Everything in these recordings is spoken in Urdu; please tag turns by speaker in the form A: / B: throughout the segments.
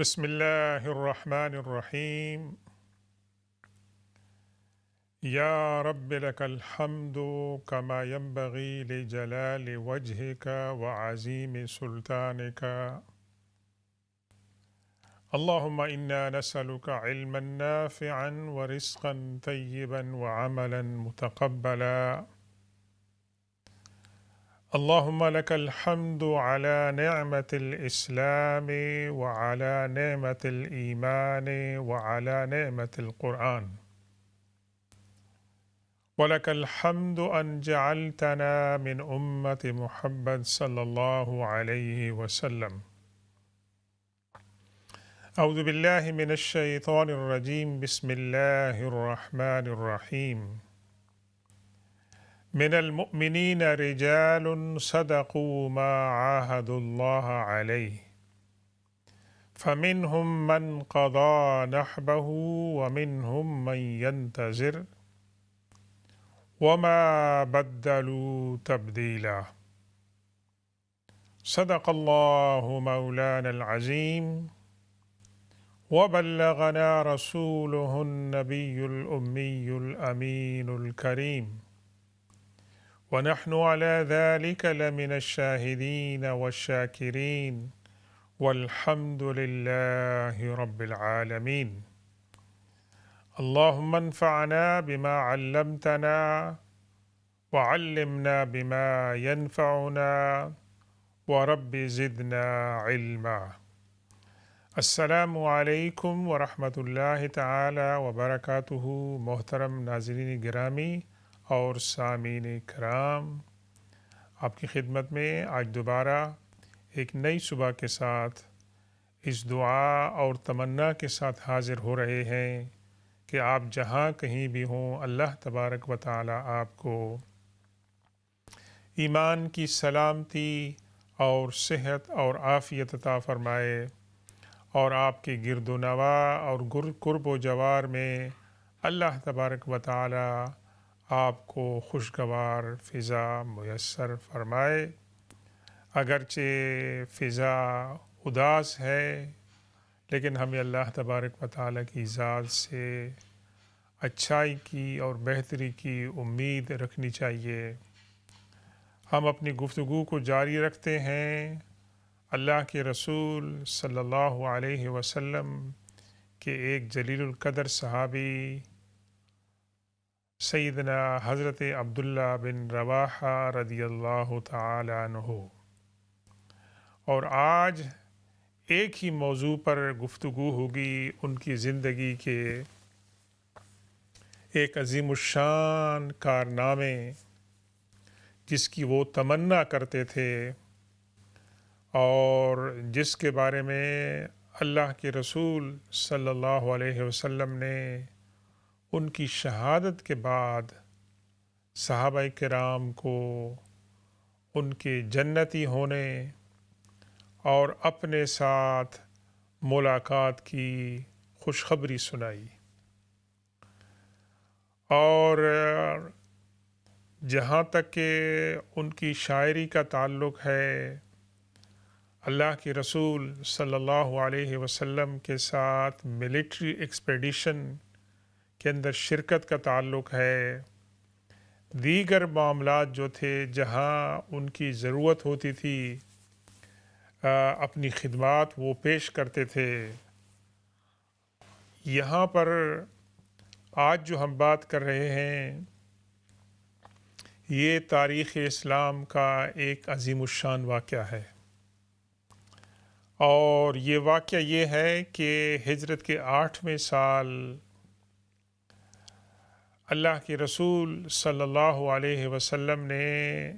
A: بسم الله الرحمن الرحيم. يا رب لك الحمد كما ينبغي لجلال وجهك وعظيم سلطانك. اللهم إنا نسألك علما نافعا ورزقا طيبا وعملا متقبلا. اللهم لك الحمد على نعمة الإسلام وعلى نعمة الإيمان وعلى نعمة القرآن، ولك الحمد أن جعلتنا من أمة محمد صلى الله عليه وسلم. أعوذ بالله من الشيطان الرجيم. بسم الله الرحمن الرحيم. من المؤمنين رجال صدقوا ما عاهدوا الله عليه، فمنهم من قضى نحبه ومنهم من ينتظر وما بدلوا تبديلا. صدق الله مولانا العظيم، وبلغنا رسوله النبي الأمي الأمين الكريم، ونحن على ذلك لمن الشاهدين والشاكرين، والحمد لله رب العالمين. اللهم انفعنا بما علمتنا وعلمنا بما ينفعنا ورب زدنا علما. السلام علیکم ورحمۃ اللہ تعالی وبرکاتہ۔ محترم ناظرین گرامی اور سامعین کرام، آپ کی خدمت میں آج دوبارہ ایک نئی صبح کے ساتھ اس دعا اور تمنا کے ساتھ حاضر ہو رہے ہیں کہ آپ جہاں کہیں بھی ہوں، اللہ تبارک و تعالی آپ کو ایمان کی سلامتی اور صحت اور عافیت عطا فرمائے، اور آپ کے گرد و نواح اور قرب و جوار میں اللہ تبارک و تعالی آپ کو خوشگوار فضا میسر فرمائے۔ اگرچہ فضا اداس ہے، لیکن ہمیں اللہ تبارک و تعالی کی ذات سے اچھائی کی اور بہتری کی امید رکھنی چاہیے۔ ہم اپنی گفتگو کو جاری رکھتے ہیں اللہ کے رسول صلی اللہ علیہ وسلم کے ایک جلیل القدر صحابی سیدنا حضرت عبداللہ بن رواحہ رضی اللہ تعالی عنہ، اور آج ایک ہی موضوع پر گفتگو ہوگی، ان کی زندگی کے ایک عظیم الشان کارنامے جس کی وہ تمنا کرتے تھے اور جس کے بارے میں اللہ کے رسول صلی اللہ علیہ وسلم نے ان کی شہادت کے بعد صحابہ کرام کو ان کے جنتی ہونے اور اپنے ساتھ ملاقات کی خوشخبری سنائی۔ اور جہاں تک کہ ان کی شاعری کا تعلق ہے، اللہ کے رسول صلی اللہ علیہ وسلم کے ساتھ ملٹری ایکسپیڈیشن کے اندر شرکت کا تعلق ہے، دیگر معاملات جو تھے جہاں ان کی ضرورت ہوتی تھی اپنی خدمات وہ پیش کرتے تھے۔ یہاں پر آج جو ہم بات کر رہے ہیں یہ تاریخ اسلام کا ایک عظیم الشان واقعہ ہے، اور یہ واقعہ یہ ہے کہ ہجرت کے 8ویں سال اللہ کے رسول صلی اللہ علیہ وسلم نے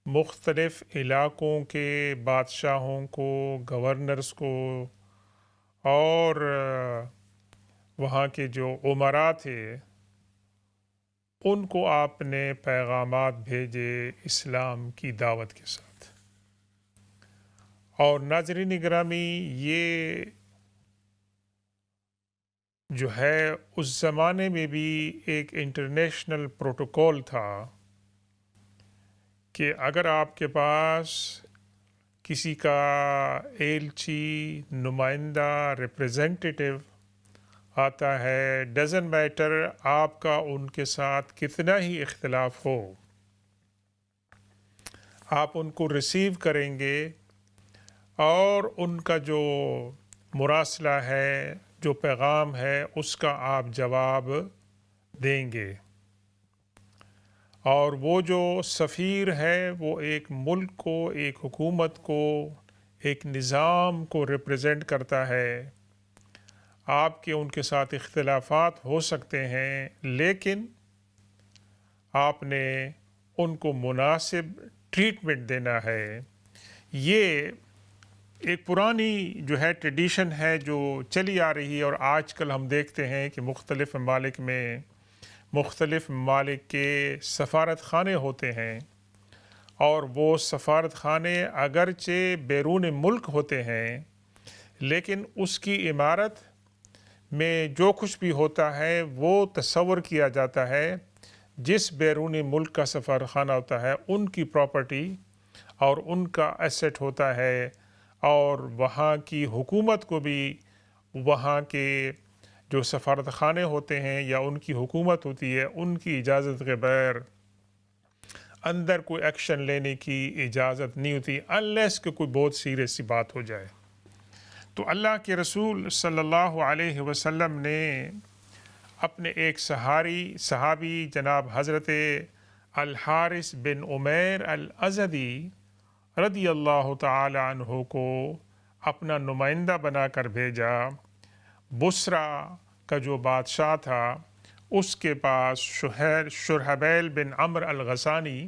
A: مختلف علاقوں کے بادشاہوں کو، گورنرز کو اور وہاں کے جو امراء تھے ان کو آپ نے پیغامات بھیجے اسلام کی دعوت کے ساتھ۔ اور ناظرین گرامی، یہ جو ہے اس زمانے میں بھی ایک انٹرنیشنل پروٹوکول تھا کہ اگر آپ کے پاس کسی کا ایلچی، نمائندہ، ریپریزنٹیٹیو آتا ہے، ڈزنٹ میٹر آپ کا ان کے ساتھ کتنا ہی اختلاف ہو، آپ ان کو ریسیو کریں گے اور ان کا جو مراسلہ ہے، جو پیغام ہے، اس کا آپ جواب دیں گے۔ اور وہ جو سفیر ہے وہ ایک ملک کو، ایک حکومت کو، ایک نظام کو ریپریزنٹ کرتا ہے۔ آپ کے ان کے ساتھ اختلافات ہو سکتے ہیں، لیکن آپ نے ان کو مناسب ٹریٹمنٹ دینا ہے۔ یہ ایک پرانی جو ہے ٹریڈیشن ہے جو چلی آ رہی ہے، اور آج کل ہم دیکھتے ہیں کہ مختلف ممالک میں مختلف ممالک کے سفارت خانے ہوتے ہیں، اور وہ سفارت خانے اگرچہ بیرون ملک ہوتے ہیں، لیکن اس کی عمارت میں جو کچھ بھی ہوتا ہے وہ تصور کیا جاتا ہے جس بیرون ملک کا سفارت خانہ ہوتا ہے ان کی پراپرٹی اور ان کا ایسٹ ہوتا ہے، اور وہاں کی حکومت کو بھی وہاں کے جو سفارت خانے ہوتے ہیں یا ان کی حکومت ہوتی ہے ان کی اجازت کے بغیر اندر کوئی ایکشن لینے کی اجازت نہیں ہوتی، انلیس کہ کوئی بہت سیریس سی بات ہو جائے۔ تو اللہ کے رسول صلی اللہ علیہ وسلم نے اپنے ایک صحابی جناب حضرت الحارث بن عمیر الازدی رضی اللہ تعالی عنہ کو اپنا نمائندہ بنا کر بھیجا۔ بصرہ کا جو بادشاہ تھا اس کے پاس شرحبیل بن عمرو الغسانی،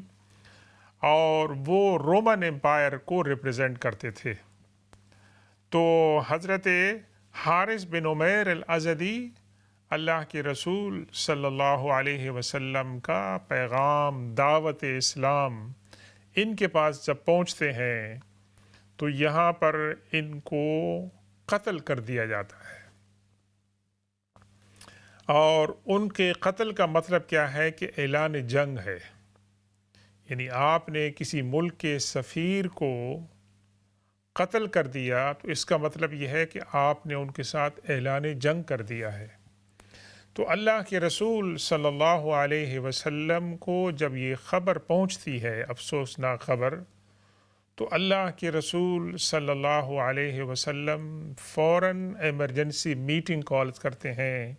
A: اور وہ رومن امپائر کو ریپریزنٹ کرتے تھے۔ تو حضرت حارث بن عمیر الازدی اللہ کے رسول صلی اللہ علیہ وسلم کا پیغام، دعوت اسلام ان کے پاس جب پہنچتے ہیں تو یہاں پر ان کو قتل کر دیا جاتا ہے۔ اور ان کے قتل کا مطلب کیا ہے کہ اعلان جنگ ہے، یعنی آپ نے کسی ملک کے سفیر کو قتل کر دیا تو اس کا مطلب یہ ہے کہ آپ نے ان کے ساتھ اعلان جنگ کر دیا ہے۔ تو اللہ کے رسول صلی اللہ علیہ وسلم کو جب یہ خبر پہنچتی ہے، افسوسناک خبر، تو اللہ کے رسول صلی اللہ علیہ وسلم فوراً ایمرجنسی میٹنگ کال کرتے ہیں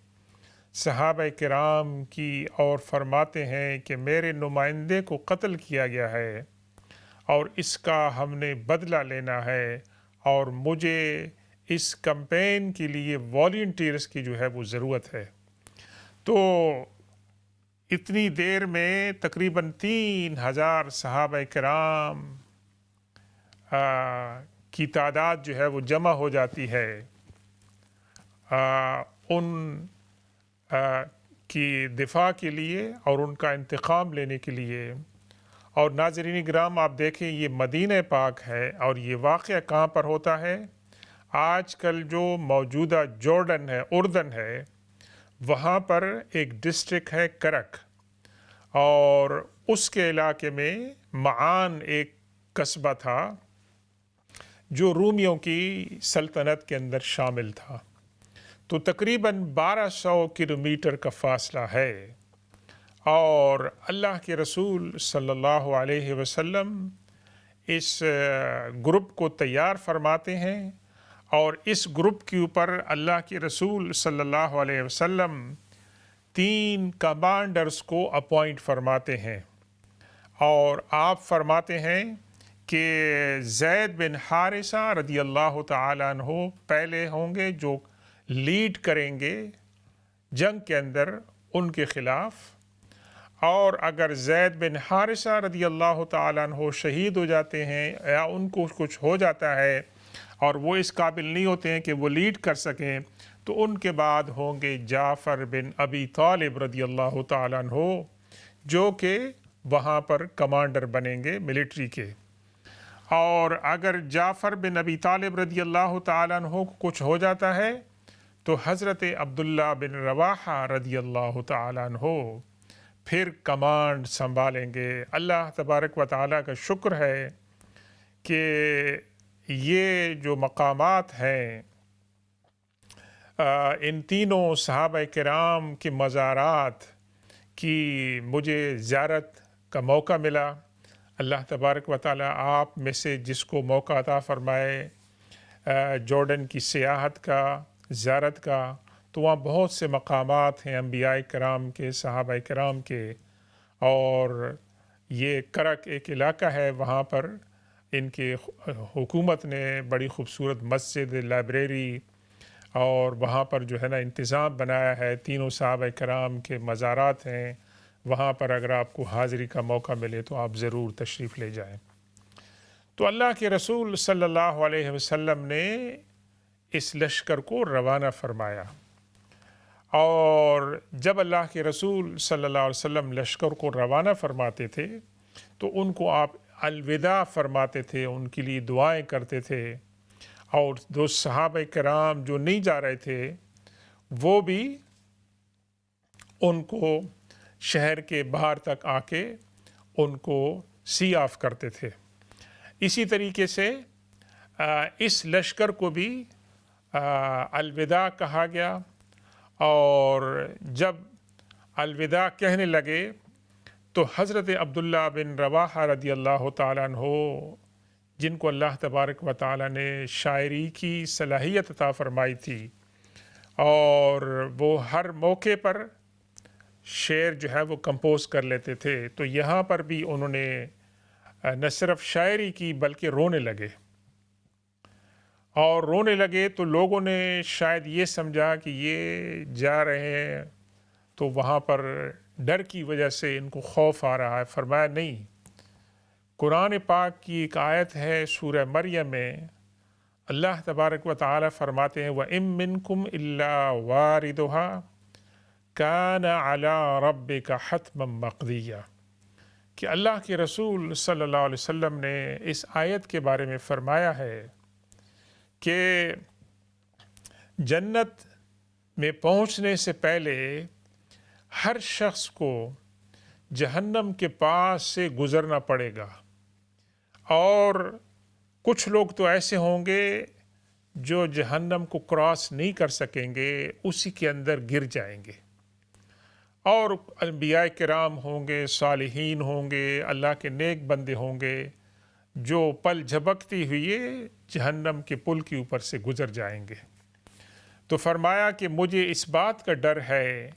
A: صحابہ کرام کی، اور فرماتے ہیں کہ میرے نمائندے کو قتل کیا گیا ہے اور اس کا ہم نے بدلہ لینا ہے، اور مجھے اس کمپین کے لیے والنٹیئرز کی جو ہے وہ ضرورت ہے۔ تو اتنی دیر میں تقریباً 3000 صحابہ کرام کی تعداد جو ہے وہ جمع ہو جاتی ہے ان کی دفاع کے لیے اور ان کا انتقام لینے کے لیے۔ اور ناظرین کرام، آپ دیکھیں یہ مدینہ پاک ہے، اور یہ واقعہ کہاں پر ہوتا ہے؟ آج کل جو موجودہ جارڈن ہے، اردن ہے، وہاں پر ایک ڈسٹرکٹ ہے کرک، اور اس کے علاقے میں معان ایک قصبہ تھا جو رومیوں کی سلطنت کے اندر شامل تھا۔ تو تقریباً 1200 کلومیٹر کا فاصلہ ہے، اور اللہ کے رسول صلی اللہ علیہ وسلم اس گروپ کو تیار فرماتے ہیں، اور اس گروپ کے اوپر اللہ کے رسول صلی اللہ علیہ وسلم 3 کمانڈرز کو اپوائنٹ فرماتے ہیں، اور آپ فرماتے ہیں کہ زید بن حارثہ رضی اللہ تعالیٰ عنہ پہلے ہوں گے جو لیڈ کریں گے جنگ کے اندر ان کے خلاف، اور اگر زید بن حارثہ رضی اللہ تعالیٰ عنہ شہید ہو جاتے ہیں یا ان کو کچھ ہو جاتا ہے اور وہ اس قابل نہیں ہوتے ہیں کہ وہ لیڈ کر سکیں، تو ان کے بعد ہوں گے جعفر بن ابی طالب رضی اللہ تعالیٰ عنہ، جو کہ وہاں پر کمانڈر بنیں گے ملٹری کے۔ اور اگر جعفر بن ابی طالب رضی اللہ تعالیٰ عنہ کو کچھ ہو جاتا ہے تو حضرت عبداللہ بن رواحہ رضی اللہ تعالیٰ عنہ پھر کمانڈ سنبھالیں گے۔ اللہ تبارک و تعالیٰ کا شکر ہے کہ یہ جو مقامات ہیں، ان تینوں صحابہ کرام کے مزارات کی مجھے زیارت کا موقع ملا۔ اللہ تبارک و تعالیٰ آپ میں سے جس کو موقع عطا فرمائے جارڈن کی سیاحت کا، زیارت کا، تو وہاں بہت سے مقامات ہیں انبیاء کرام کے، صحابہ کرام کے، اور یہ کرک ایک علاقہ ہے، وہاں پر ان کے حکومت نے بڑی خوبصورت مسجد، لائبریری اور وہاں پر جو ہے نا انتظام بنایا ہے۔ تینوں صحابہ کرام کے مزارات ہیں، وہاں پر اگر آپ کو حاضری کا موقع ملے تو آپ ضرور تشریف لے جائیں۔ تو اللہ کے رسول صلی اللہ علیہ وسلم نے اس لشکر کو روانہ فرمایا، اور جب اللہ کے رسول صلی اللہ علیہ وسلم لشکر کو روانہ فرماتے تھے تو ان کو آپ الوداع فرماتے تھے، ان کے لیے دعائیں کرتے تھے، اور دو صحابہ کرام جو نہیں جا رہے تھے وہ بھی ان کو شہر کے باہر تک آ کے ان کو سی آف کرتے تھے۔ اسی طریقے سے اس لشکر کو بھی الوداع کہا گیا، اور جب الوداع کہنے لگے تو حضرت عبداللہ بن رواحہ رضی اللہ تعالیٰ عنہ، جن کو اللہ تبارک و تعالیٰ نے شاعری کی صلاحیت عطا فرمائی تھی، اور وہ ہر موقع پر شعر جو ہے وہ کمپوز کر لیتے تھے، تو یہاں پر بھی انہوں نے نہ صرف شاعری کی بلکہ رونے لگے، اور رونے لگے تو لوگوں نے شاید یہ سمجھا کہ یہ جا رہے ہیں تو وہاں پر ڈر کی وجہ سے ان کو خوف آ رہا ہے۔ فرمایا نہیں، قرآن پاک کی ایک آیت ہے سورہ مریم میں، اللہ تبارک و تعالیٰ فرماتے ہیں وَإِن مِّنكُمْ إِلَّا وَارِدُهَا كَانَ عَلَىٰ رَبِّكَ حَتْمًا مَّقْضِيًّا، کہ اللہ کے رسول صلی اللہ علیہ وسلم نے اس آیت کے بارے میں فرمایا ہے کہ جنت میں پہنچنے سے پہلے ہر شخص کو جہنم کے پاس سے گزرنا پڑے گا، اور کچھ لوگ تو ایسے ہوں گے جو جہنم کو کراس نہیں کر سکیں گے، اسی کے اندر گر جائیں گے، اور انبیاء کرام ہوں گے، صالحین ہوں گے، اللہ کے نیک بندے ہوں گے جو پل جھپکتی ہوئے جہنم کے پل کے اوپر سے گزر جائیں گے۔ تو فرمایا کہ مجھے اس بات کا ڈر ہے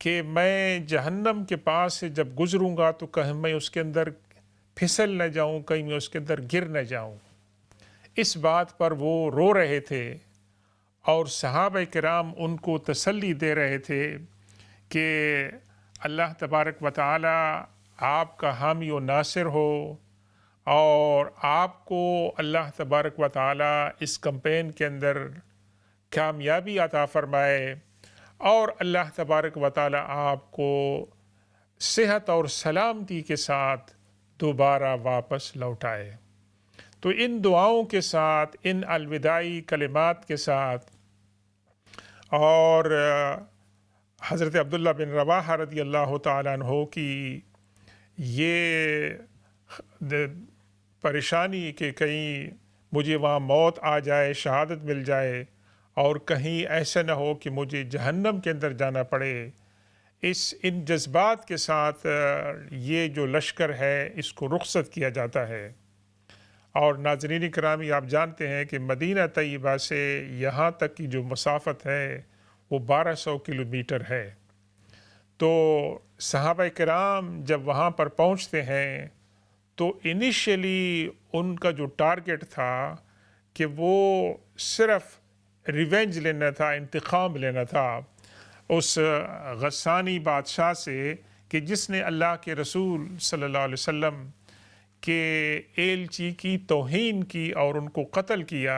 A: کہ میں جہنم کے پاس سے جب گزروں گا تو کہیں میں اس کے اندر پھسل نہ جاؤں، کہیں میں اس کے اندر گر نہ جاؤں۔ اس بات پر وہ رو رہے تھے، اور صحابہ کرام ان کو تسلی دے رہے تھے کہ اللہ تبارک و تعالی آپ کا حامی و ناصر ہو، اور آپ کو اللہ تبارک و تعالی اس کمپین کے اندر کامیابی عطا فرمائے، اور اللہ تبارک و تعالی آپ کو صحت اور سلامتی کے ساتھ دوبارہ واپس لوٹائے۔ تو ان دعاؤں کے ساتھ، ان الوداعی کلمات کے ساتھ، اور حضرت عبداللہ بن رواحہ رضی اللہ تعالیٰ عنہ کی یہ پریشانی کہ کہیں مجھے وہاں موت آ جائے، شہادت مل جائے، اور کہیں ایسا نہ ہو کہ مجھے جہنم کے اندر جانا پڑے، ان جذبات کے ساتھ یہ جو لشکر ہے اس کو رخصت کیا جاتا ہے۔ اور ناظرین کرامی، آپ جانتے ہیں کہ مدینہ طیبہ سے یہاں تک کی جو مسافت ہے وہ 1200 کلومیٹر ہے۔ تو صحابہ کرام جب وہاں پر پہنچتے ہیں تو انیشیلی ان کا جو ٹارگٹ تھا کہ وہ صرف ریونج لینا تھا، انتقام لینا تھا اس غسانی بادشاہ سے کہ جس نے اللہ کے رسول صلی اللہ علیہ وسلم کے ایلچی کی توہین کی اور ان کو قتل کیا،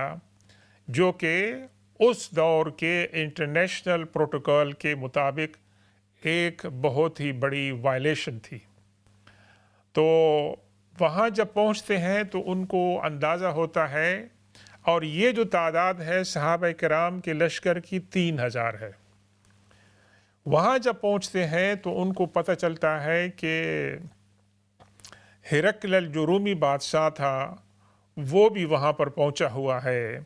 A: جو کہ اس دور کے انٹرنیشنل پروٹوکول کے مطابق ایک بہت ہی بڑی وائلیشن تھی۔ تو وہاں جب پہنچتے ہیں تو ان کو اندازہ ہوتا ہے، اور یہ جو تعداد ہے صحابہ کرام کے لشکر کی 3000 ہے۔ وہاں جب پہنچتے ہیں تو ان کو پتہ چلتا ہے کہ ہرقل جو رومی بادشاہ تھا وہ بھی وہاں پر پہنچا ہوا ہے،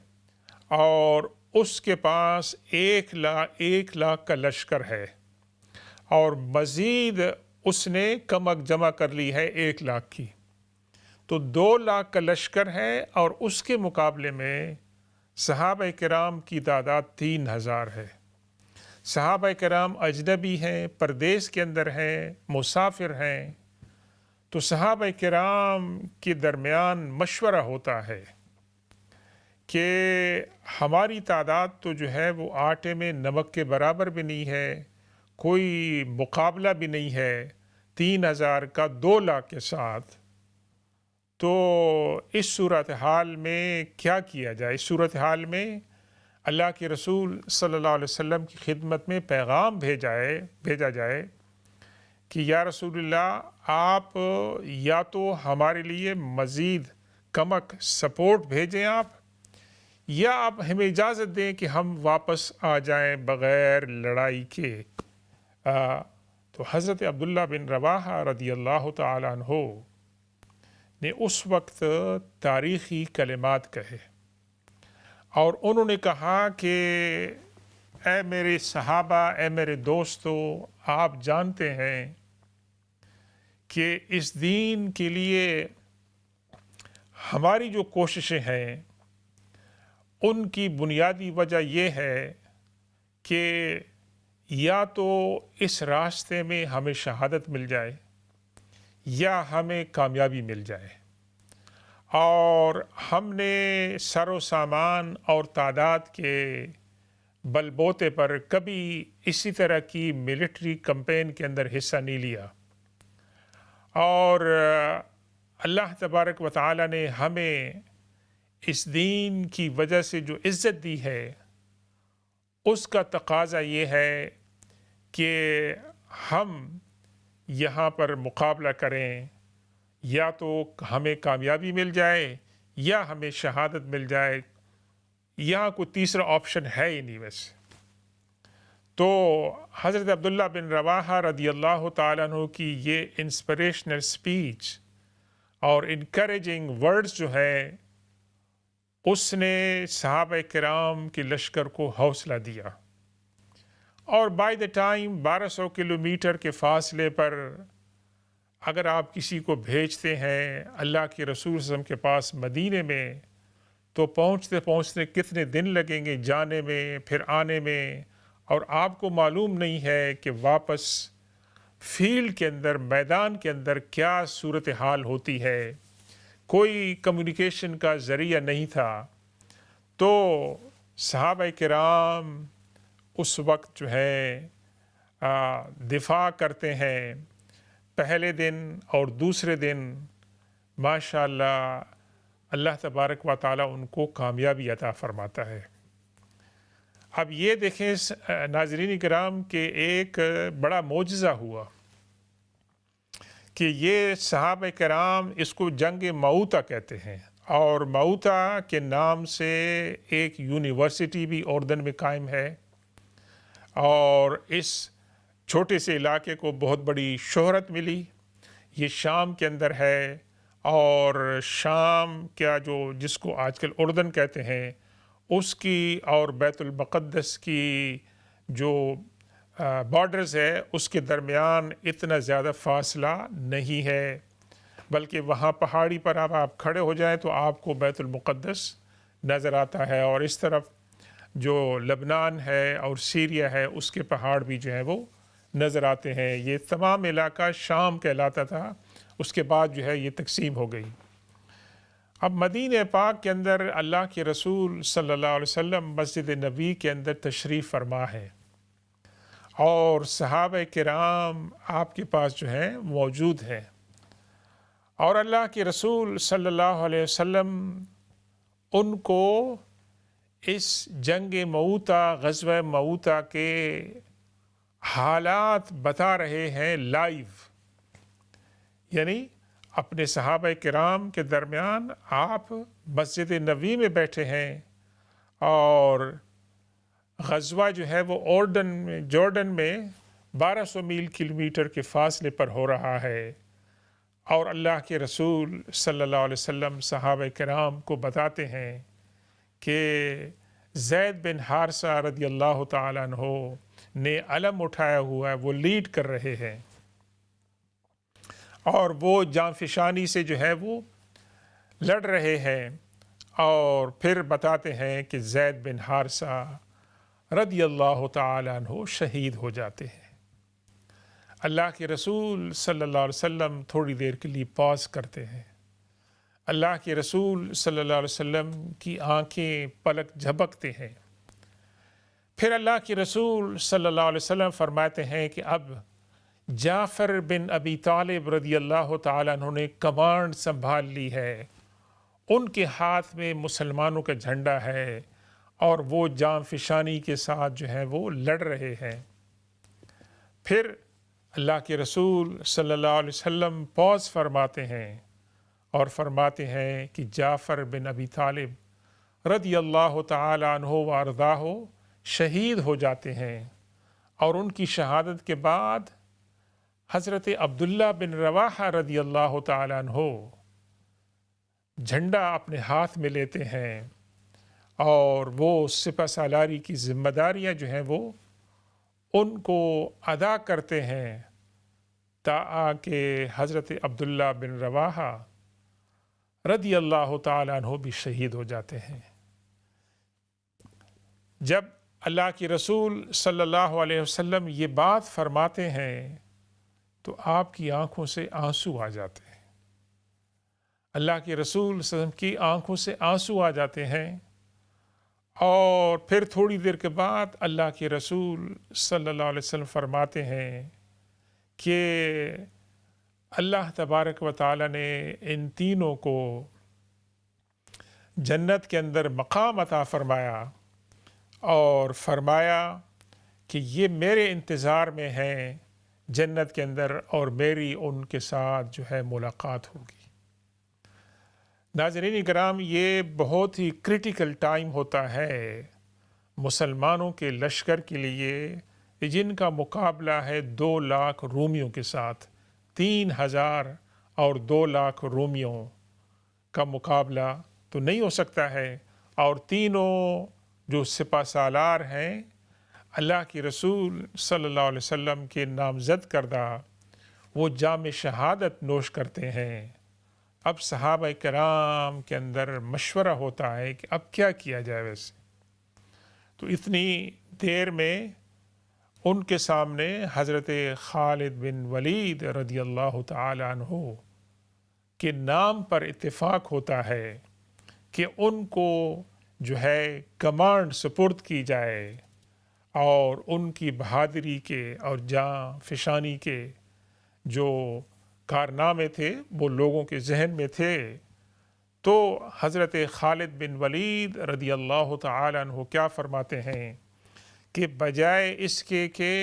A: اور اس کے پاس 1 لاکھ کا لشکر ہے، اور مزید اس نے کمک جمع کر لی ہے 1 لاکھ کی، تو 2 لاکھ کا لشکر ہے، اور اس کے مقابلے میں صحابہ کرام کی تعداد 3,000 ہے۔ صحابہ کرام اجنبی ہیں، پردیس کے اندر ہیں، مسافر ہیں، تو صحابہ کرام کے درمیان مشورہ ہوتا ہے کہ ہماری تعداد تو جو ہے وہ آٹے میں نمک کے برابر بھی نہیں ہے، کوئی مقابلہ بھی نہیں ہے 3,000 کا 2 لاکھ کے ساتھ، تو اس صورتحال میں کیا کیا جائے؟ اس صورتحال میں اللہ کے رسول صلی اللہ علیہ وسلم کی خدمت میں پیغام بھیجا جائے کہ یا رسول اللہ، آپ یا تو ہمارے لیے مزید کمک سپورٹ بھیجیں آپ، یا آپ ہمیں اجازت دیں کہ ہم واپس آ جائیں بغیر لڑائی کے۔ تو حضرت عبداللہ بن رواحہ رضی اللہ تعالی عنہ نے اس وقت تاریخی کلمات کہے، اور انہوں نے کہا کہ اے میرے صحابہ، اے میرے دوستو، آپ جانتے ہیں کہ اس دین کے لیے ہماری جو کوششیں ہیں ان کی بنیادی وجہ یہ ہے کہ یا تو اس راستے میں ہمیں شہادت مل جائے یا ہمیں کامیابی مل جائے، اور ہم نے سر و سامان اور تعداد کے بل بوتے پر کبھی اسی طرح کی ملٹری کمپین کے اندر حصہ نہیں لیا، اور اللہ تبارک و تعالی نے ہمیں اس دین کی وجہ سے جو عزت دی ہے اس کا تقاضا یہ ہے کہ ہم یہاں پر مقابلہ کریں، یا تو ہمیں کامیابی مل جائے یا ہمیں شہادت مل جائے، یہاں کوئی تیسرا آپشن ہے ہی نہیں ویسے۔ تو حضرت عبداللہ بن رواحہ رضی اللہ تعالیٰ عنہ کی یہ انسپریشنل سپیچ اور انکریجنگ ورڈز جو ہے، اس نے صحابہ کرام کے لشکر کو حوصلہ دیا، اور بائی دا ٹائم 1200 کلومیٹر کے فاصلے پر اگر آپ کسی کو بھیجتے ہیں اللہ کے رسول صلی اللہ علیہ وسلم کے پاس مدینے میں، تو پہنچتے پہنچتے کتنے دن لگیں گے جانے میں پھر آنے میں، اور آپ کو معلوم نہیں ہے کہ واپس فیلڈ کے اندر، میدان کے اندر کیا صورتحال ہوتی ہے، کوئی کمیونیکیشن کا ذریعہ نہیں تھا۔ تو صحابہ کرام اس وقت جو ہے دفاع کرتے ہیں، پہلے دن اور دوسرے دن ماشاءاللہ اللہ تبارک و تعالیٰ ان کو کامیابی عطا فرماتا ہے۔ اب یہ دیکھیں ناظرین کرام کہ ایک بڑا معجزہ ہوا کہ یہ صحابہ کرام، اس کو جنگ معوطہ کہتے ہیں، اور معوطہ کے نام سے ایک یونیورسٹی بھی اردن میں قائم ہے، اور اس چھوٹے سے علاقے کو بہت بڑی شہرت ملی۔ یہ شام کے اندر ہے، اور شام کیا جس کو آج کل اردن کہتے ہیں، اس کی اور بیت المقدس کی جو بارڈرز ہے اس کے درمیان اتنا زیادہ فاصلہ نہیں ہے، بلکہ وہاں پہاڑی پر آپ کھڑے ہو جائیں تو آپ کو بیت المقدس نظر آتا ہے، اور اس طرف جو لبنان ہے اور سیریا ہے اس کے پہاڑ بھی جو ہیں وہ نظر آتے ہیں۔ یہ تمام علاقہ شام کہلاتا تھا، اس کے بعد جو ہے یہ تقسیم ہو گئی۔ اب مدینہ پاک کے اندر اللہ کے رسول صلی اللہ علیہ وسلم مسجد نبوی کے اندر تشریف فرما ہے، اور صحابہ کرام آپ کے پاس جو ہیں موجود ہیں، اور اللہ کے رسول صلی اللہ علیہ وسلم ان کو اس جنگ معوطہ، غزوہ معوطہ کے حالات بتا رہے ہیں لائیو، یعنی اپنے صحابہ کرام کے درمیان آپ مسجد نبوی میں بیٹھے ہیں، اور غزوہ جو ہے وہ جارڈن میں 1200 کلومیٹر کے فاصلے پر ہو رہا ہے، اور اللہ کے رسول صلی اللہ علیہ وسلم صحابہ کرام کو بتاتے ہیں کہ زید بن حارثہ رضی اللہ تعالیٰ عنہ نے علم اٹھایا ہوا ہے، وہ لیڈ کر رہے ہیں، اور وہ جانفشانی سے جو ہے وہ لڑ رہے ہیں، اور پھر بتاتے ہیں کہ زید بن حارثہ رضی اللہ تعالیٰ عنہ شہید ہو جاتے ہیں۔ اللہ کے رسول صلی اللہ علیہ وسلم تھوڑی دیر کے لیے پاز کرتے ہیں۔ اللہ کے رسول صلی اللہ علیہ وسلم کی آنکھیں پلک جھپکتے ہیں۔ پھر اللہ کے رسول صلی اللہ علیہ وسلم فرماتے ہیں کہ اب جعفر بن ابی طالب رضی اللہ تعالیٰ عنہ نے کمانڈ سنبھال لی ہے، ان کے ہاتھ میں مسلمانوں کا جھنڈا ہے، اور وہ جان فشانی کے ساتھ جو ہے وہ لڑ رہے ہیں۔ پھر اللہ کے رسول صلی اللہ علیہ وسلم پاز فرماتے ہیں اور فرماتے ہیں کہ جعفر بن ابی طالب رضی اللہ تعالی عنہ وارضاہ شہید ہو جاتے ہیں، اور ان کی شہادت کے بعد حضرت عبداللہ بن رواحہ رضی اللہ تعالی عنہ جھنڈا اپنے ہاتھ میں لیتے ہیں، اور وہ سپہ سالاری کی ذمہ داریاں جو ہیں وہ ان کو ادا کرتے ہیں، تاکہ حضرت عبداللہ بن رواحہ رضی اللہ تعالیٰ عنہ بھی شہید ہو جاتے ہیں۔ جب اللہ کے رسول صلی اللہ علیہ وسلم یہ بات فرماتے ہیں تو آپ کی آنکھوں سے آنسو آ جاتے ہیں۔ اللہ کے رسول صلی اللہ علیہ وسلم کی آنکھوں سے آنسو آ جاتے ہیں، اور پھر تھوڑی دیر کے بعد اللہ کے رسول صلی اللہ علیہ وسلم فرماتے ہیں کہ اللہ تبارک و تعالی نے ان تینوں کو جنت کے اندر مقام عطا فرمایا، اور فرمایا کہ یہ میرے انتظار میں ہیں جنت کے اندر، اور میری ان کے ساتھ جو ہے ملاقات ہوگی۔ ناظرین کرام، یہ بہت ہی کریٹیکل ٹائم ہوتا ہے مسلمانوں کے لشکر کے لیے، جن کا مقابلہ ہے 2 لاکھ رومیوں کے ساتھ۔ 3000 اور 2 لاکھ رومیوں کا مقابلہ تو نہیں ہو سکتا ہے، اور تینوں جو سپہ سالار ہیں اللہ کے رسول صلی اللہ علیہ وسلم کے نامزد کردہ، وہ جام شہادت نوش کرتے ہیں۔ اب صحابہ کرام کے اندر مشورہ ہوتا ہے کہ اب کیا کیا جائے ویسے۔ تو اتنی دیر میں ان کے سامنے حضرت خالد بن ولید رضی اللہ تعالی عنہ کے نام پر اتفاق ہوتا ہے کہ ان کو جو ہے کمانڈ سپرد کی جائے، اور ان کی بہادری کے اور جاں فشانی کے جو کارنامے تھے وہ لوگوں کے ذہن میں تھے۔ تو حضرت خالد بن ولید رضی اللہ تعالی عنہ کیا فرماتے ہیں کہ بجائے اس کے کہ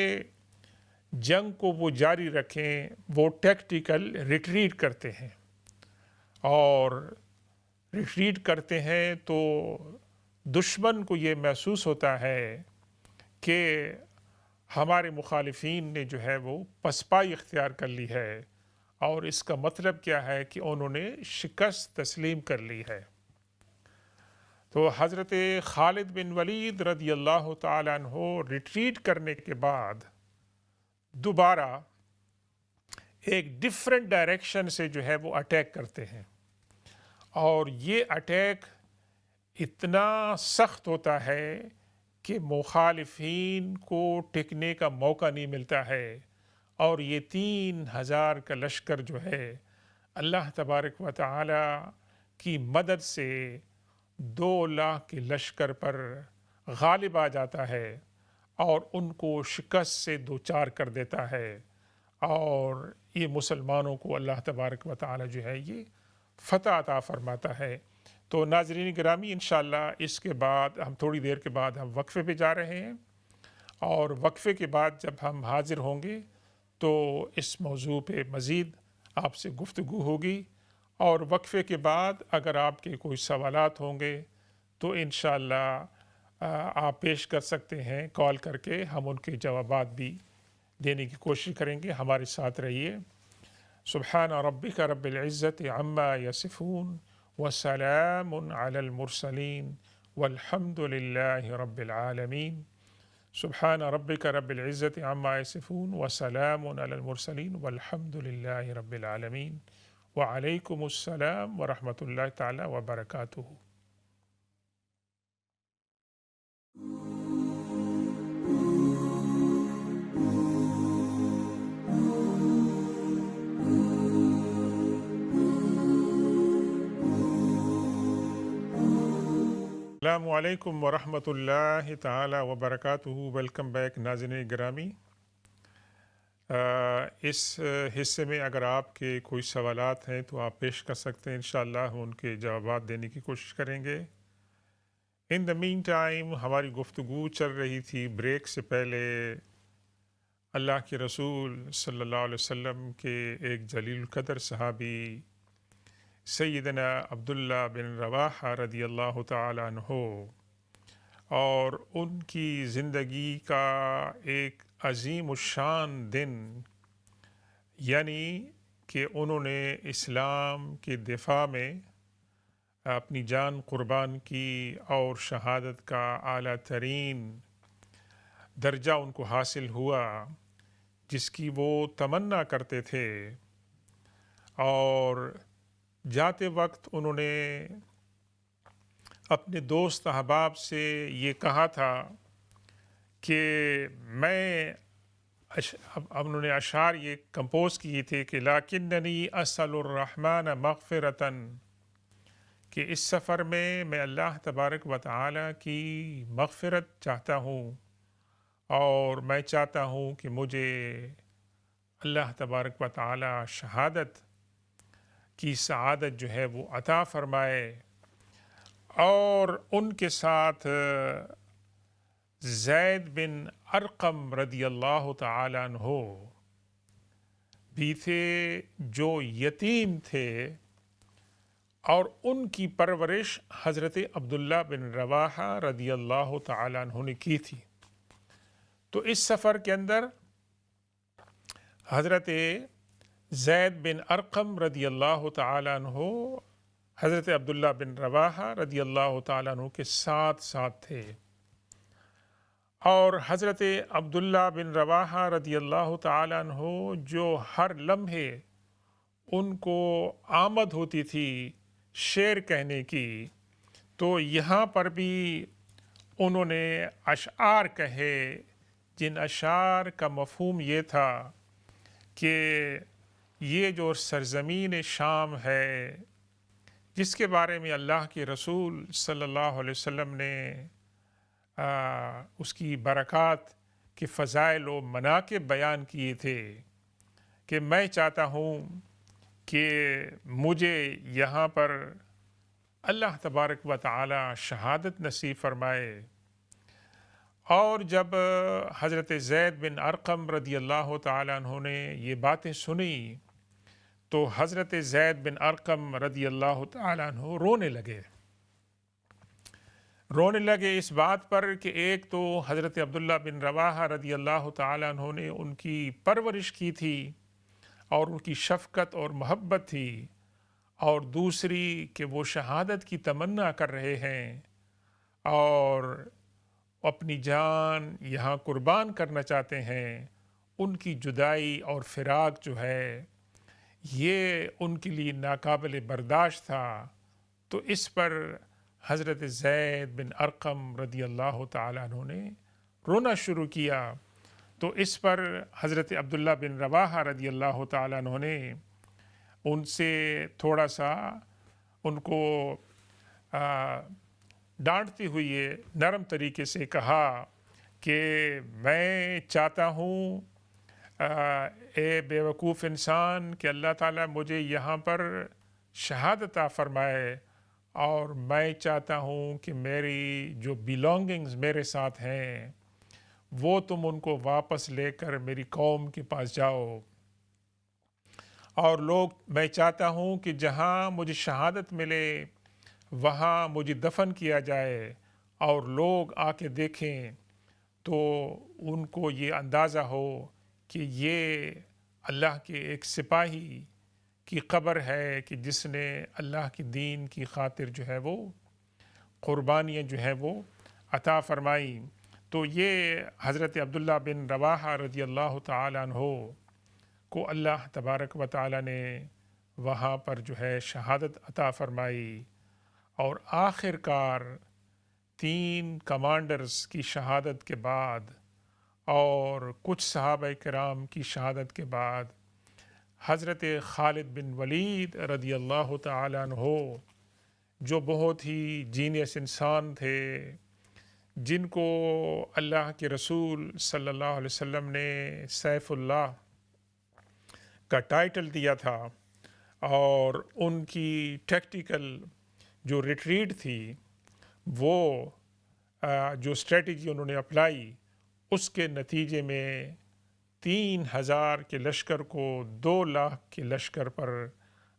A: جنگ کو وہ جاری رکھیں، وہ ٹیکٹیکل ریٹریٹ کرتے ہیں، اور ریٹریٹ کرتے ہیں تو دشمن کو یہ محسوس ہوتا ہے کہ ہمارے مخالفین نے جو ہے وہ پسپائی اختیار کر لی ہے، اور اس کا مطلب کیا ہے کہ انہوں نے شکست تسلیم کر لی ہے۔ تو حضرت خالد بن ولید رضی اللہ تعالیٰ عنہ ریٹریٹ کرنے کے بعد دوبارہ ایک ڈیفرنٹ ڈائریکشن سے جو ہے وہ اٹیک کرتے ہیں، اور یہ اٹیک اتنا سخت ہوتا ہے کہ مخالفین کو ٹکنے کا موقع نہیں ملتا ہے، اور یہ 3000 کا لشکر جو ہے اللہ تبارک و تعالی کی مدد سے 2 لاکھ کے لشکر پر غالب آ جاتا ہے، اور ان کو شکست سے دوچار کر دیتا ہے، اور یہ مسلمانوں کو اللہ تبارک و تعالی جو ہے یہ فتح عطا فرماتا ہے۔ تو ناظرین گرامی، انشاءاللہ اس کے بعد ہم تھوڑی دیر کے بعد ہم وقفے پہ جا رہے ہیں، اور وقفے کے بعد جب ہم حاضر ہوں گے تو اس موضوع پہ مزید آپ سے گفتگو ہوگی، اور وقفے کے بعد اگر آپ کے کوئی سوالات ہوں گے تو انشاءاللہ آپ پیش کر سکتے ہیں کال کر کے، ہم ان کے جوابات بھی دینے کی کوشش کریں گے۔ ہمارے ساتھ رہیے۔ سبحان ربك رب العزة عما يصفون وسلام على المرسلين والحمد لله رب العالمين. سبحان ربك رب العزة عما يصفون وسلام على المرسلين والحمد لله رب العالمين. وعليكم السلام ورحمة الله تعالى وبركاته. السلام علیکم ورحمۃ اللہ تعالی وبرکاتہ. ویلکم بیک ناظرین گرامی. اس حصے میں اگر آپ کے کوئی سوالات ہیں تو آپ پیش کر سکتے ہیں، انشاءاللہ ہم ان کے جوابات دینے کی کوشش کریں گے. ان دا مین ٹائم ہماری گفتگو چل رہی تھی بریک سے پہلے اللہ کے رسول صلی اللہ علیہ وسلم کے ایک جلیل القدر صحابی سیدنا عبداللہ بن رواحہ رضی اللہ تعالیٰ عنہ اور ان کی زندگی کا ایک عظیم الشان دن، یعنی کہ انہوں نے اسلام کے دفاع میں اپنی جان قربان کی اور شہادت کا اعلیٰ ترین درجہ ان کو حاصل ہوا جس کی وہ تمنا کرتے تھے. اور جاتے وقت انہوں نے اپنے دوست احباب سے یہ کہا تھا کہ انہوں نے اشعار یہ کمپوز کیے تھے کہ لَكِنَّنِي أَسْأَلُ الرَّحْمَنَ مَغْفِرَةً، کہ اس سفر میں اللہ تبارک و تعالیٰ کی مغفرت چاہتا ہوں اور میں چاہتا ہوں کہ مجھے اللہ تبارک و تعالیٰ شہادت کی سعادت جو ہے وہ عطا فرمائے. اور ان کے ساتھ زید بن ارقم رضی اللہ تعالیٰ عنہ بھی تھے جو یتیم تھے، اور ان کی پرورش حضرت عبداللہ بن رواحہ رضی اللہ تعالیٰ عنہ نے کی تھی. تو اس سفر کے اندر حضرت زید بن ارقم رضی اللہ تعالیٰ عنہ حضرت عبداللہ بن رواحہ رضی اللہ تعالیٰ عنہ کے ساتھ تھے. اور حضرت عبداللہ بن رواحہ رضی اللہ تعالیٰ عنہ جو ہر لمحے ان کو آمد ہوتی تھی شعر کہنے کی، تو یہاں پر بھی انہوں نے اشعار کہے جن اشعار کا مفہوم یہ تھا کہ یہ جو سرزمین شام ہے جس کے بارے میں اللہ کے رسول صلی اللہ علیہ وسلم نے اس کی برکات کے فضائل و مناقب بیان کیے تھے، کہ میں چاہتا ہوں کہ مجھے یہاں پر اللہ تبارک و تعالی شہادت نصیب فرمائے. اور جب حضرت زید بن ارقم رضی اللہ تعالیٰ عنہ نے یہ باتیں سنی تو حضرت زید بن ارقم رضی اللہ تعالیٰ عنہ رونے لگے اس بات پر کہ ایک تو حضرت عبداللہ بن رواحہ رضی اللہ تعالیٰ عنہ نے ان کی پرورش کی تھی اور ان کی شفقت اور محبت تھی، اور دوسری کہ وہ شہادت کی تمنا کر رہے ہیں اور اپنی جان یہاں قربان کرنا چاہتے ہیں. ان کی جدائی اور فراق جو ہے یہ ان کے لیے ناقابل برداشت تھا. تو اس پر حضرت زید بن ارقم رضی اللہ تعالیٰ عنہ نے رونا شروع کیا. تو اس پر حضرت عبداللہ بن رواحہ رضی اللہ تعالیٰ عنہ نے ان سے تھوڑا سا ان کو ڈانٹتے ہوئے نرم طریقے سے کہا کہ میں چاہتا ہوں اے بے وقوف انسان کہ اللہ تعالیٰ مجھے یہاں پر شہادت عطا فرمائے، اور میں چاہتا ہوں کہ میری جو بیلونگنگز میرے ساتھ ہیں وہ تم ان کو واپس لے کر میری قوم کے پاس جاؤ. اور میں چاہتا ہوں کہ جہاں مجھے شہادت ملے وہاں مجھے دفن کیا جائے، اور لوگ آ کے دیکھیں تو ان کو یہ اندازہ ہو کہ یہ اللہ کے ایک سپاہی کی قبر ہے کہ جس نے اللہ کی دین کی خاطر جو ہے وہ قربانیاں جو ہے وہ عطا فرمائی۔ تو یہ حضرت عبداللہ بن رواحہ رضی اللہ تعالیٰ عنہ کو اللہ تبارک و تعالیٰ نے وہاں پر جو ہے شہادت عطا فرمائی، اور آخر کار 3 کمانڈرز کی شہادت کے بعد اور کچھ صحابہ کرام کی شہادت کے بعد حضرت خالد بن ولید رضی اللہ تعالیٰ عنہ، جو بہت ہی جینیس انسان تھے، جن کو اللہ کے رسول صلی اللہ علیہ وسلم نے سیف اللہ کا ٹائٹل دیا تھا، اور ان کی ٹیکٹیکل جو ریٹریٹ تھی، وہ جو اسٹریٹجی انہوں نے اپلائی، اس کے نتیجے میں 3000 کے لشکر کو 2 لاکھ کے لشکر پر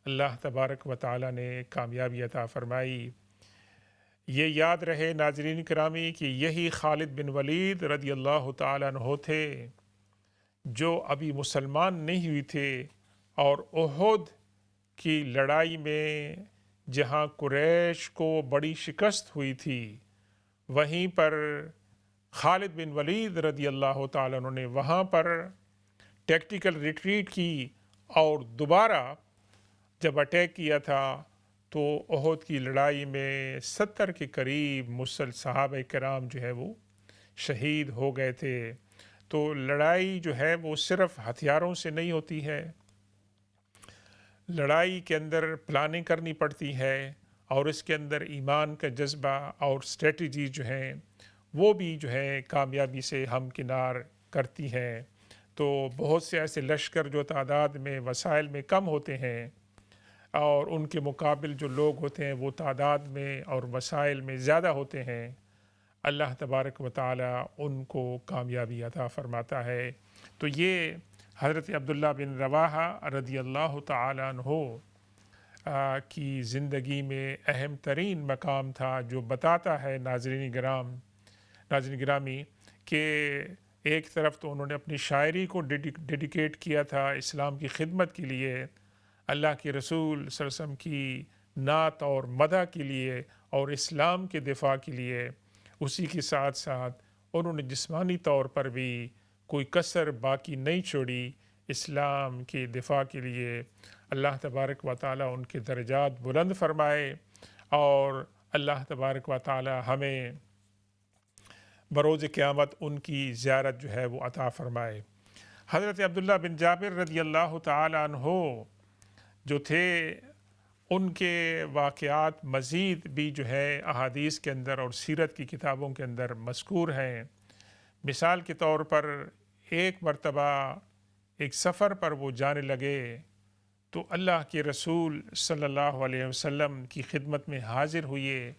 A: اللہ تبارک و تعالیٰ نے کامیابی عطا فرمائی۔ یہ یاد رہے ناظرین کرامی کہ یہی خالد بن ولید رضی اللہ تعالیٰ عنہ تھے جو ابھی مسلمان نہیں ہوئے تھے، اور احد کی لڑائی میں جہاں قریش کو بڑی شکست ہوئی تھی، وہیں پر خالد بن ولید رضی اللہ تعالیٰ عنہ نے وہاں پر ٹیکٹیکل ریٹریٹ کی، اور دوبارہ جب اٹیک کیا تھا تو احد کی لڑائی میں 70 کے قریب صحابہ کرام جو ہے وہ شہید ہو گئے تھے۔ تو لڑائی جو ہے وہ صرف ہتھیاروں سے نہیں ہوتی ہے، لڑائی کے اندر پلاننگ کرنی پڑتی ہے، اور اس کے اندر ایمان کا جذبہ اور اسٹریٹجی جو ہیں وہ بھی جو ہے کامیابی سے ہمکنار کرتی ہیں۔ تو بہت سے ایسے لشکر جو تعداد میں وسائل میں کم ہوتے ہیں، اور ان کے مقابل جو لوگ ہوتے ہیں وہ تعداد میں اور وسائل میں زیادہ ہوتے ہیں، اللہ تبارک و تعالیٰ ان کو کامیابی عطا فرماتا ہے۔ تو یہ حضرت عبداللہ بن رواحہ رضی اللہ تعالیٰ عنہ کی زندگی میں اہم ترین مقام تھا، جو بتاتا ہے ناظرین گرامی کہ ایک طرف تو انہوں نے اپنی شاعری کو ڈیڈیکیٹ کیا تھا اسلام کی خدمت کے لیے، اللہ کے رسول صلی اللہ علیہ وسلم کی نعت اور مدح کے لیے، اور اسلام کے دفاع کے لیے، اسی کے ساتھ ساتھ انہوں نے جسمانی طور پر بھی کوئی کسر باقی نہیں چھوڑی اسلام کے دفاع کے لیے۔ اللہ تبارک و تعالیٰ ان کے درجات بلند فرمائے، اور اللہ تبارک و تعالیٰ ہمیں بروز قیامت ان کی زیارت جو ہے وہ عطا فرمائے۔ حضرت عبداللہ بن جابر رضی اللہ تعالیٰ عنہ جو تھے، ان کے واقعات مزید بھی جو ہے احادیث کے اندر اور سیرت کی کتابوں کے اندر مذکور ہیں۔ مثال کے طور پر ایک مرتبہ ایک سفر پر وہ جانے لگے تو اللہ کے رسول صلی اللہ علیہ وسلم کی خدمت میں حاضر ہوئے،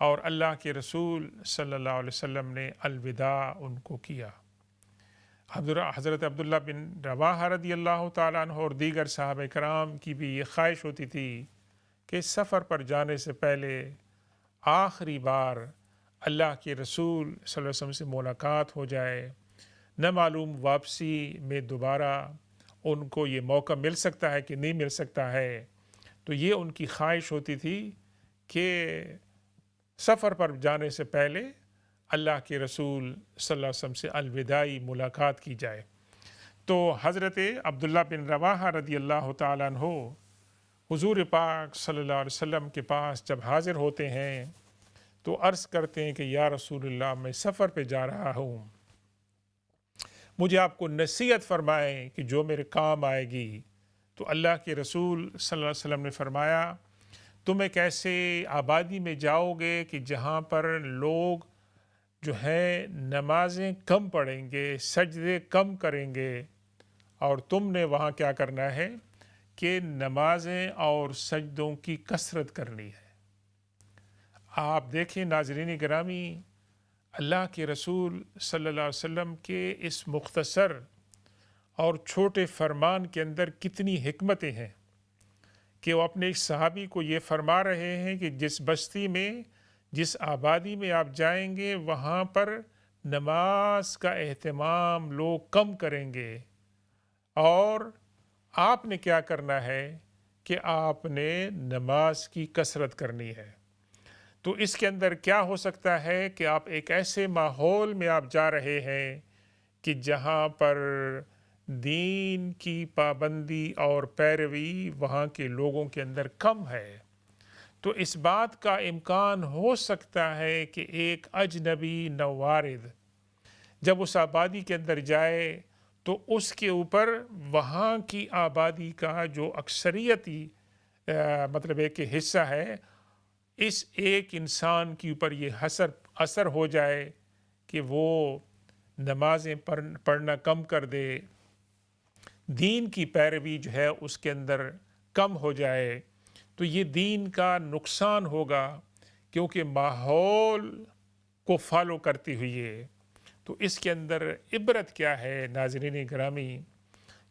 A: اور اللہ کے رسول صلی اللہ علیہ وسلم نے الوداع ان کو کیا۔ حضرت عبداللہ بن رواحہ رضی اللہ تعالیٰ عنہ اور دیگر صحابہ کرام کی بھی یہ خواہش ہوتی تھی کہ سفر پر جانے سے پہلے آخری بار اللہ کے رسول صلی اللہ علیہ وسلم سے ملاقات ہو جائے، نہ معلوم واپسی میں دوبارہ ان کو یہ موقع مل سکتا ہے کہ نہیں مل سکتا ہے۔ تو یہ ان کی خواہش ہوتی تھی کہ سفر پر جانے سے پہلے اللہ کے رسول صلی اللہ علیہ وسلم سے الوداعی ملاقات کی جائے۔ تو حضرت عبداللہ بن رواحہ رضی اللہ تعالیٰ عنہ حضور پاک صلی اللہ علیہ وسلم کے پاس جب حاضر ہوتے ہیں تو عرض کرتے ہیں کہ یا رسول اللہ، میں سفر پہ جا رہا ہوں، مجھے آپ کو نصیحت فرمائیں کہ جو میرے کام آئے گی۔ تو اللہ کے رسول صلی اللہ علیہ وسلم نے فرمایا، تم ایک ایسے آبادی میں جاؤ گے کہ جہاں پر لوگ جو ہیں نمازیں کم پڑھیں گے، سجدے کم کریں گے، اور تم نے وہاں کیا کرنا ہے کہ نمازیں اور سجدوں کی کثرت کرنی ہے۔ آپ دیکھیں ناظرین گرامی، اللہ کے رسول صلی اللہ علیہ وسلم کے اس مختصر اور چھوٹے فرمان کے اندر کتنی حکمتیں ہیں کہ وہ اپنے ایک صحابی کو یہ فرما رہے ہیں کہ جس بستی میں، جس آبادی میں آپ جائیں گے، وہاں پر نماز کا اہتمام لوگ کم کریں گے، اور آپ نے کیا کرنا ہے کہ آپ نے نماز کی کثرت کرنی ہے۔ تو اس کے اندر کیا ہو سکتا ہے کہ آپ ایک ایسے ماحول میں آپ جا رہے ہیں کہ جہاں پر دین کی پابندی اور پیروی وہاں کے لوگوں کے اندر کم ہے، تو اس بات کا امکان ہو سکتا ہے کہ ایک اجنبی نوارد جب اس آبادی کے اندر جائے تو اس کے اوپر وہاں کی آبادی کا جو اکثریتی مطلب ایک حصہ ہے، اس ایک انسان کے اوپر یہ اثر ہو جائے کہ وہ نمازیں پڑھنا کم کر دے، دین کی پیروی جو ہے اس کے اندر کم ہو جائے، تو یہ دین کا نقصان ہوگا، کیونکہ ماحول کو فالو کرتے ہوئے۔ تو اس کے اندر عبرت کیا ہے ناظرین گرامی،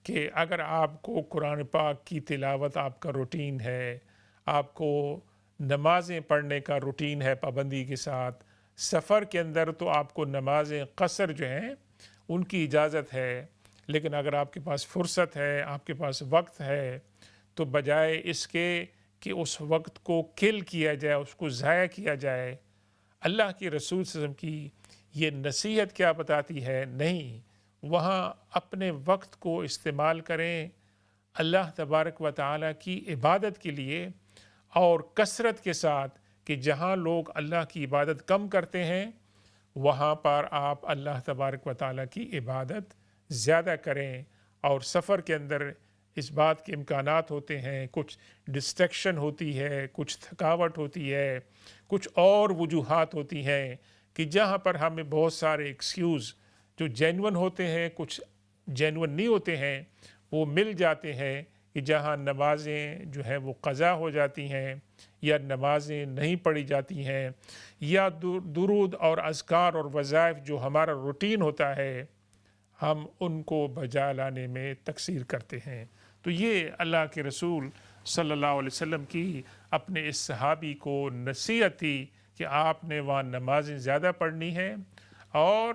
A: کہ اگر آپ کو قرآن پاک کی تلاوت آپ کا روٹین ہے، آپ کو نمازیں پڑھنے کا روٹین ہے پابندی کے ساتھ، سفر کے اندر تو آپ کو نمازیں قصر جو ہیں ان کی اجازت ہے، لیکن اگر آپ کے پاس فرصت ہے، آپ کے پاس وقت ہے، تو بجائے اس کے کہ اس وقت کو کل کیا جائے، اس کو ضائع کیا جائے، اللہ کے رسول صلی اللہ علیہ وسلم کی یہ نصیحت کیا بتاتی ہے؟ نہیں، وہاں اپنے وقت کو استعمال کریں اللہ تبارک و تعالیٰ کی عبادت کے لیے، اور کثرت کے ساتھ، کہ جہاں لوگ اللہ کی عبادت کم کرتے ہیں وہاں پر آپ اللہ تبارک و تعالیٰ کی عبادت زیادہ کریں۔ اور سفر کے اندر اس بات کے امکانات ہوتے ہیں، کچھ ڈسٹریکشن ہوتی ہے، کچھ تھکاوٹ ہوتی ہے، کچھ اور وجوہات ہوتی ہیں کہ جہاں پر ہمیں بہت سارے ایکسکیوز جو جینون ہوتے ہیں، کچھ جینون نہیں ہوتے ہیں، وہ مل جاتے ہیں کہ جہاں نمازیں جو ہیں وہ قضا ہو جاتی ہیں، یا نمازیں نہیں پڑھی جاتی ہیں، یا درود اور اذکار اور وظائف جو ہمارا روٹین ہوتا ہے ہم ان کو بجا لانے میں تقصیر کرتے ہیں۔ تو یہ اللہ کے رسول صلی اللہ علیہ وسلم کی اپنے اس صحابی کو نصیحت تھی کہ آپ نے وہاں نمازیں زیادہ پڑھنی ہیں اور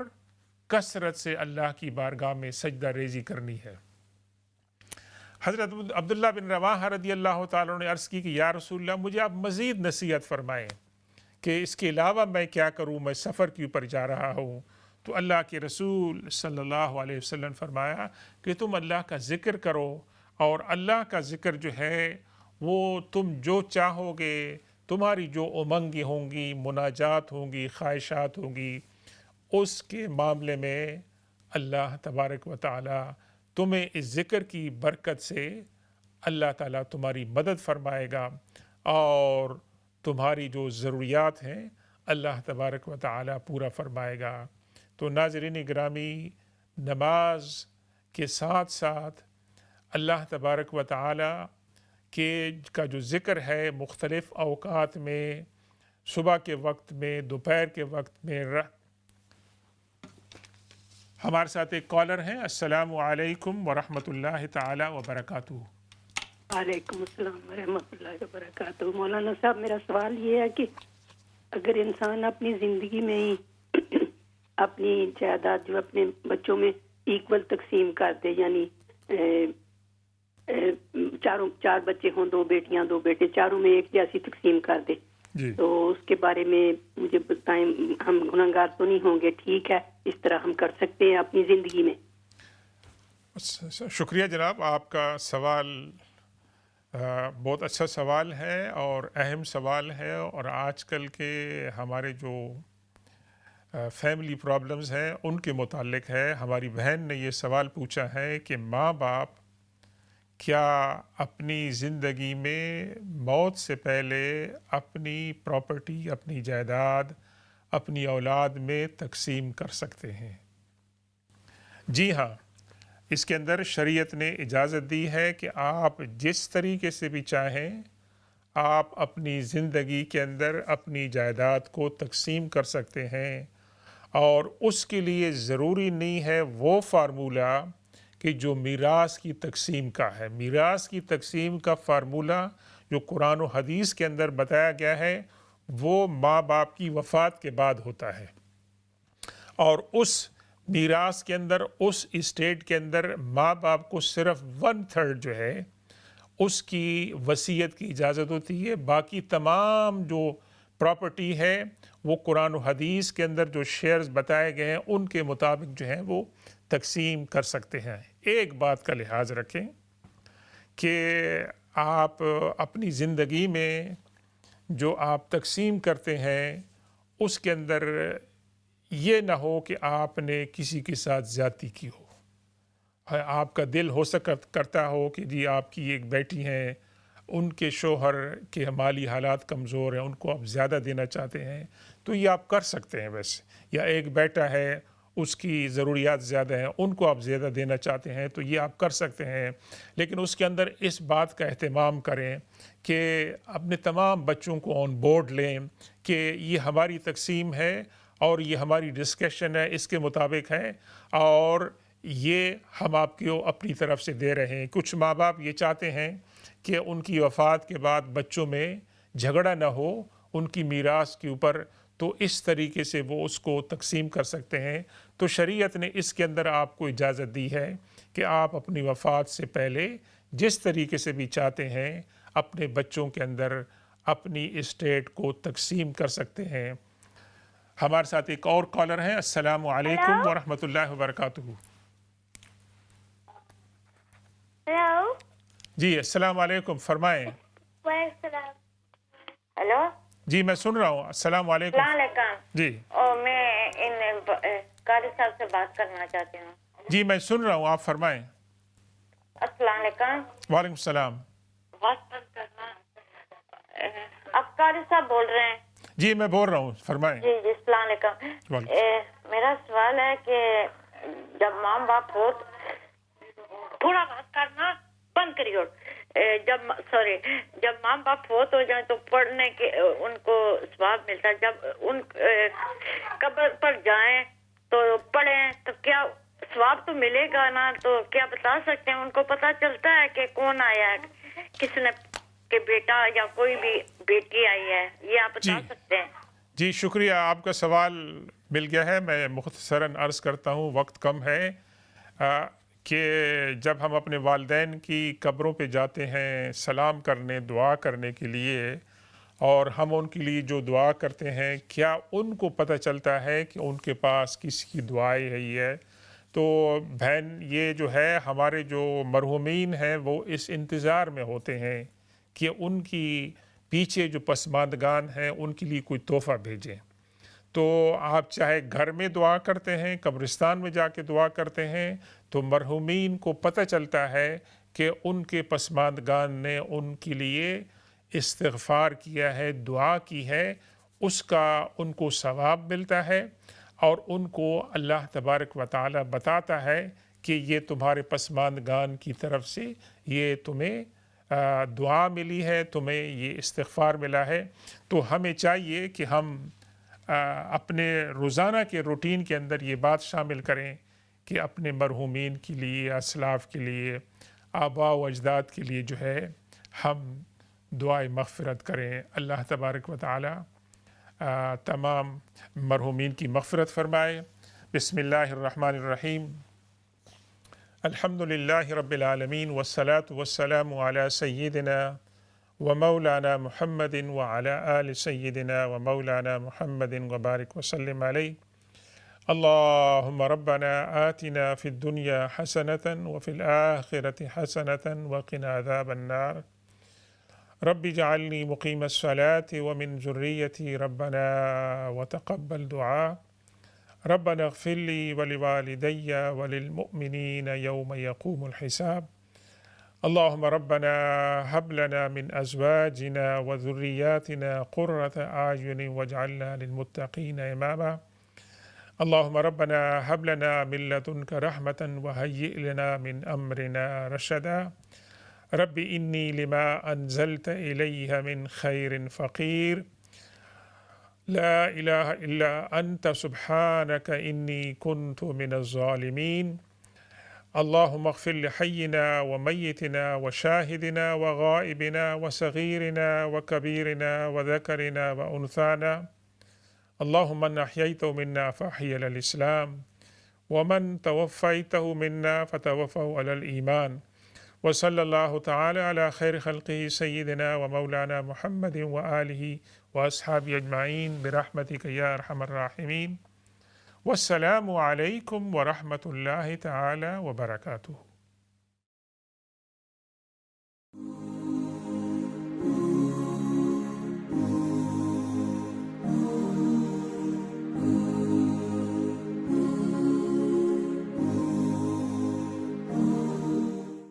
A: کثرت سے اللہ کی بارگاہ میں سجدہ ریزی کرنی ہے۔ حضرت عبداللہ بن رواحہ رضی اللہ تعالیٰ نے عرض کی کہ یا رسول اللہ، مجھے آپ مزید نصیحت فرمائیں کہ اس کے علاوہ میں کیا کروں، میں سفر کے اوپر جا رہا ہوں۔ تو اللہ کے رسول صلی اللہ علیہ وسلم فرمایا کہ تم اللہ کا ذکر کرو، اور اللہ کا ذکر جو ہے وہ تم جو چاہو گے، تمہاری جو امنگیں ہوں گی، مناجات ہوں گی، خواہشات ہوں گی، اس کے معاملے میں اللہ تبارک و تعالی تمہیں اس ذکر کی برکت سے اللہ تعالیٰ تمہاری مدد فرمائے گا، اور تمہاری جو ضروریات ہیں اللہ تبارک و تعالیٰ پورا فرمائے گا۔ تو ناظرین گرامی، نماز کے ساتھ ساتھ اللہ تبارک و تعالیٰ کا جو ذکر ہے مختلف اوقات میں، صبح کے وقت میں، دوپہر کے وقت میں۔ ہمارے ساتھ ایک کالر ہیں۔ السلام علیکم ورحمۃ اللہ تعالی وبرکاتہ۔
B: وعلیکم السلام ورحمۃ اللہ وبرکاتہ۔ مولانا صاحب، میرا سوال یہ ہے کہ اگر انسان اپنی زندگی میں ہی اپنی جائیداد جو اپنے بچوں میں ایکول تقسیم کر دے، یعنی چار بچے ہوں، 2 بیٹیاں 2 بیٹے، چاروں میں ایک جیسی تقسیم کر دے،
A: جی،
B: تو اس کے بارے میں مجھے بتائیں، ہم گنہگار تو نہیں ہوں گے؟ ٹھیک ہے، اس طرح ہم کر سکتے ہیں اپنی زندگی میں؟
A: شکریہ جناب، آپ کا سوال بہت اچھا سوال ہے اور اہم سوال ہے، اور آج کل کے ہمارے جو فیملی پرابلمز ہیں ان کے متعلق ہے۔ ہماری بہن نے یہ سوال پوچھا ہے کہ ماں باپ کیا اپنی زندگی میں موت سے پہلے اپنی پراپرٹی، اپنی جائیداد اپنی اولاد میں تقسیم کر سکتے ہیں؟ جی ہاں، اس کے اندر شریعت نے اجازت دی ہے کہ آپ جس طریقے سے بھی چاہیں آپ اپنی زندگی کے اندر اپنی جائیداد کو تقسیم کر سکتے ہیں، اور اس کے لیے ضروری نہیں ہے وہ فارمولہ کہ جو میراث کی تقسیم کا ہے۔ میراث کی تقسیم کا فارمولہ جو قرآن و حدیث کے اندر بتایا گیا ہے وہ ماں باپ کی وفات کے بعد ہوتا ہے، اور اس میراث کے اندر، اس اسٹیٹ کے اندر ماں باپ کو صرف 1/3 جو ہے اس کی وصیت کی اجازت ہوتی ہے. باقی تمام جو پراپرٹی ہے وہ قرآن و حدیث کے اندر جو شیئرز بتائے گئے ہیں ان کے مطابق جو ہیں وہ تقسیم کر سکتے ہیں. ایک بات کا لحاظ رکھیں کہ آپ اپنی زندگی میں جو آپ تقسیم کرتے ہیں اس کے اندر یہ نہ ہو کہ آپ نے کسی کے ساتھ زیادتی کی ہو. آپ کا دل ہو کرتا ہو کہ جی آپ کی ایک بیٹی ہیں، ان کے شوہر کے مالی حالات کمزور ہیں، ان کو آپ زیادہ دینا چاہتے ہیں تو یہ آپ کر سکتے ہیں ویسے. یا ایک بیٹا ہے، اس کی ضروریات زیادہ ہیں، ان کو آپ زیادہ دینا چاہتے ہیں تو یہ آپ کر سکتے ہیں. لیکن اس کے اندر اس بات کا اہتمام کریں کہ اپنے تمام بچوں کو آن بورڈ لیں کہ یہ ہماری تقسیم ہے اور یہ ہماری ڈسکشن ہے، اس کے مطابق ہے اور یہ ہم آپ کو اپنی طرف سے دے رہے ہیں. کچھ ماں باپ یہ چاہتے ہیں کہ ان کی وفات کے بعد بچوں میں جھگڑا نہ ہو ان کی میراث کے اوپر، تو اس طریقے سے وہ اس کو تقسیم کر سکتے ہیں. تو شریعت نے اس کے اندر آپ کو اجازت دی ہے کہ آپ اپنی وفات سے پہلے جس طریقے سے بھی چاہتے ہیں اپنے بچوں کے اندر اپنی اسٹیٹ کو تقسیم کر سکتے ہیں. ہمارے ساتھ ایک اور کالر ہیں. السلام علیکم ورحمۃ اللہ وبرکاتہ.
C: ہیلو
A: جی السلام علیکم، فرمائیں.
C: ہیلو
A: جی میں سن رہا ہوں. السلام علیکم.
C: السلام علیکم.
A: جی
C: میں ان قاری صاحب سے بات کرنا چاہتی ہوں.
A: جی میں سن رہا ہوں، آپ فرمائیں.
C: السلام علیکم.
A: وعلیکم السلام.
C: آپ قاری صاحب بول رہے ہیں؟
A: جی میں بول رہا ہوں، فرمائیں.
C: جی جی السلام علیکم. میرا سوال ہے کہ جب ماں باپ ہو، تھوڑا بات کرنا بند کریو. جب ماں باپ فوت ہو جائیں تو پڑھنے کے ان کو ثواب ملتا ہے. جب ان قبر پر جائیں تو پڑھیں تو کیا ثواب تو ملے گا نا؟ تو کیا بتا سکتے ہیں؟ ان کو پتہ چلتا ہے کہ کون آیا ہے، کس نے کہ بیٹا یا کوئی بھی بیٹی آئی ہے؟ یہ آپ بتا سکتے ہیں؟
A: جی شکریہ، آپ کا سوال مل گیا ہے. میں مختصراً عرض کرتا ہوں، وقت کم ہے، کہ جب ہم اپنے والدین کی قبروں پہ جاتے ہیں سلام کرنے، دعا کرنے کے لیے، اور ہم ان کے لیے جو دعا کرتے ہیں کیا ان کو پتہ چلتا ہے کہ ان کے پاس کسی کی دعائیں ہے؟ تو بہن یہ جو ہے ہمارے جو مرحومین ہیں وہ اس انتظار میں ہوتے ہیں کہ ان کی پیچھے جو پسماندگان ہیں ان کے لیے کوئی تحفہ بھیجیں. تو آپ چاہے گھر میں دعا کرتے ہیں، قبرستان میں جا کے دعا کرتے ہیں، تو مرحومین کو پتہ چلتا ہے کہ ان کے پسماندگان نے ان کے لیے استغفار کیا ہے، دعا کی ہے، اس کا ان کو ثواب ملتا ہے اور ان کو اللہ تبارک و تعالی بتاتا ہے کہ یہ تمہارے پسماندگان کی طرف سے یہ تمہیں دعا ملی ہے، تمہیں یہ استغفار ملا ہے. تو ہمیں چاہیے کہ ہم اپنے روزانہ کے روٹین کے اندر یہ بات شامل کریں کہ اپنے مرحومین کے لیے، اسلاف کے لیے، آباء و اجداد کے لیے جو ہے ہم دعائے مغفرت کریں. اللہ تبارک و تعالی تمام مرحومین کی مغفرت فرمائے. بسم اللہ الرحمن الرحیم. الحمد للہ رب العالمین والصلاة والسلام علی سیدنا ومولانا محمد وعلى آل سيدنا ومولانا محمد وبارك وسلم عليه. اللهم ربنا آتنا في الدنيا حسنة وفي الآخرة حسنة وقنا عذاب النار. رب اجعلني مقيم الصلاة ومن ذريتي ربنا وتقبل دعاء. ربنا اغفر لي ولوالدي وللمؤمنين يوم يقوم الحساب. اللهم ربنا هب لنا من أزواجنا وذرياتنا قرة أعين واجعلنا للمتقين إماما. اللهم ربنا هب لنا من لدنك رحمة وهيئ لنا من أمرنا رشدا. رب إني لما أنزلت إلي من خير فقير. لا إله إلا أنت سبحانك إني كنت من الظالمين. اللهم اغفر لحينا وميتنا وشاهدنا وغائبنا وصغيرنا وكبيرنا وذكرنا وأنثانا. اللهم من أحييته منا فأحيي على الإسلام ومن توفيته منا فتوفه على الإيمان وصلی اللہ تعالی علی خیر خلقہ سیدنا و مولانا محمد و آلہ و اصحابہ اجمعین برحمتک یا ارحم الراحمین. والسلام علیکم ورحمۃ اللہ تعالی وبرکاتہ.